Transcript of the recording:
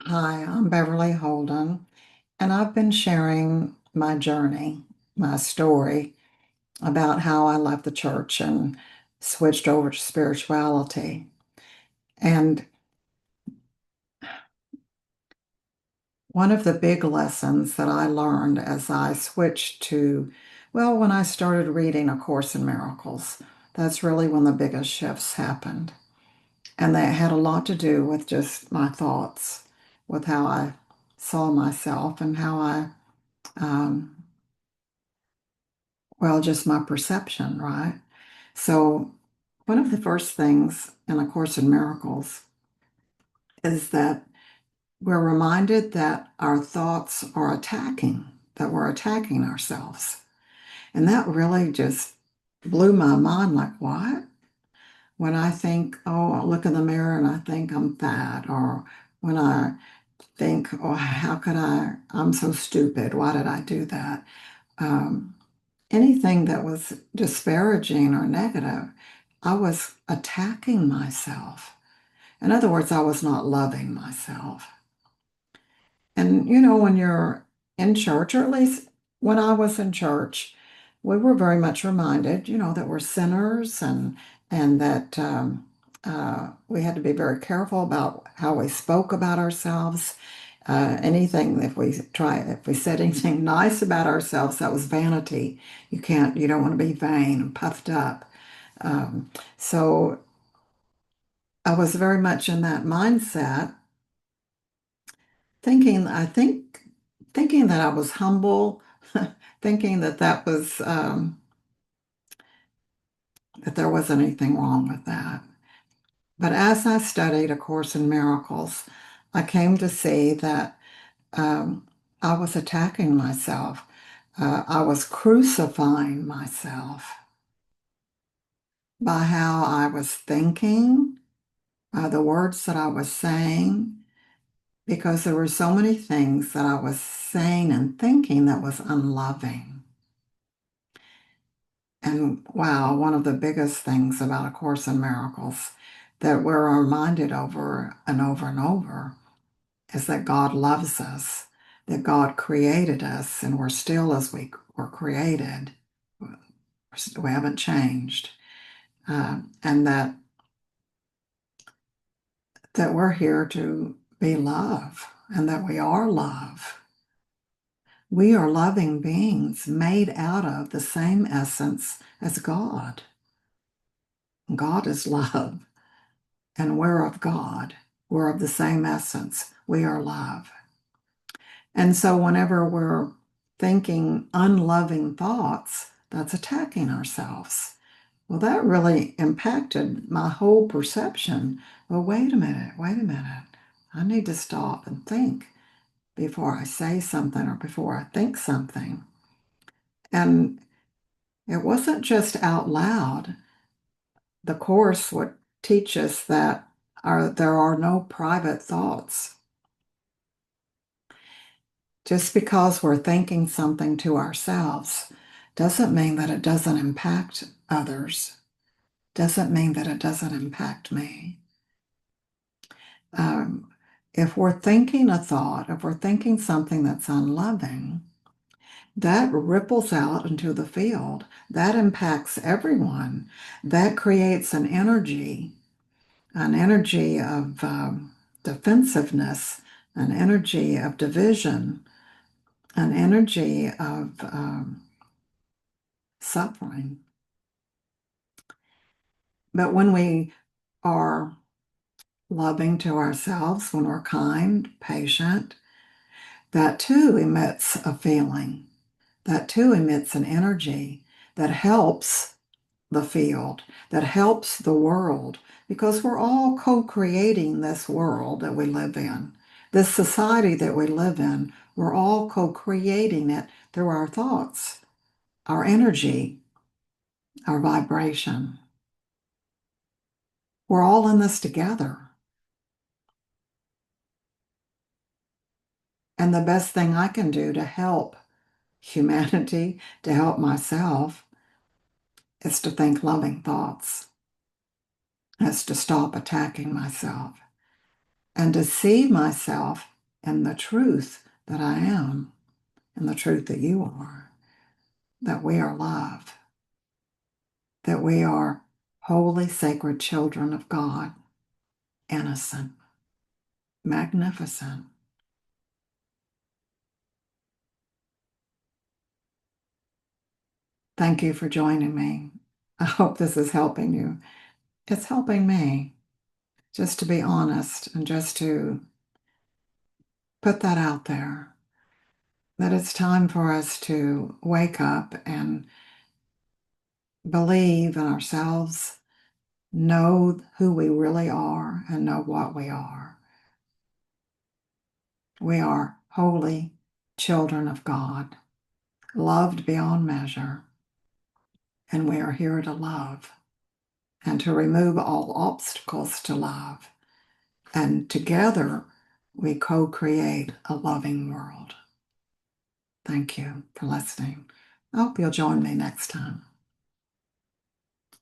Hi, I'm Beverly Holden, and I've been sharing my journey, my story about how I left the church and switched over to spirituality. And one of the big lessons that I learned as I switched to, well, when I started reading A Course in Miracles, that's really when the biggest shifts happened. And they had a lot to do with just my thoughts, with how I saw myself and how um, well, just my perception, right? So, one of the first things in A Course in Miracles is that we're reminded that our thoughts are attacking, that we're attacking ourselves. And that really just blew my mind like, what? When I think, oh, I look in the mirror and I think I'm fat, or when I think, oh, how could I'm so stupid. Why did I do that? Um, Anything that was disparaging or negative, I was attacking myself. In other words, I was not loving myself. And when you're in church, or at least when I was in church, we were very much reminded, that we're sinners and that we had to be very careful about how we spoke about ourselves. Anything, if we said anything nice about ourselves, that was vanity. You don't want to be vain and puffed up. So I was very much in that mindset, thinking that I was humble, thinking that there wasn't anything wrong with that. But as I studied A Course in Miracles, I came to see that um, I was attacking myself. I was crucifying myself by how I was thinking, by the words that I was saying, because there were so many things that I was saying and thinking that was unloving. And wow, one of the biggest things about A Course in Miracles that we're reminded over and over and over is that God loves us, that God created us, and we're still as we were created. We haven't changed. And that we're here to be love and that we are love. We are loving beings made out of the same essence as God. God is love, and we're of God. We're of the same essence. We are love. And so whenever we're thinking unloving thoughts, that's attacking ourselves. Well, that really impacted my whole perception. Well, wait a minute. I need to stop and think before I say something or before I think something. And it wasn't just out loud. The Course would teach us that there are no private thoughts. Just because we're thinking something to ourselves doesn't mean that it doesn't impact others, doesn't mean that it doesn't impact me. Um, if we're thinking a thought, if we're thinking something that's unloving, that ripples out into the field. That impacts everyone. That creates an energy of defensiveness, an energy of division, an energy of suffering. But when we are loving to ourselves, when we're kind, patient, that too emits a feeling. That too emits an energy that helps the field, that helps the world, because we're all co-creating this world that we live in. This society that we live in, we're all co-creating it through our thoughts, our energy, our vibration. We're all in this together. And the best thing I can do to help humanity, to help myself, is to think loving thoughts, is to stop attacking myself and to see myself and the truth that I am and the truth that you are, that we are love, that we are holy, sacred children of God, innocent, magnificent. Thank you for joining me. I hope this is helping you. It's helping me just to be honest and just to put that out there, that it's time for us to wake up and believe in ourselves, know who we really are, and know what we are. We are holy children of God, loved beyond measure, and we are here to love and to remove all obstacles to love. And together we co-create a loving world. Thank you for listening. I hope you'll join me next time.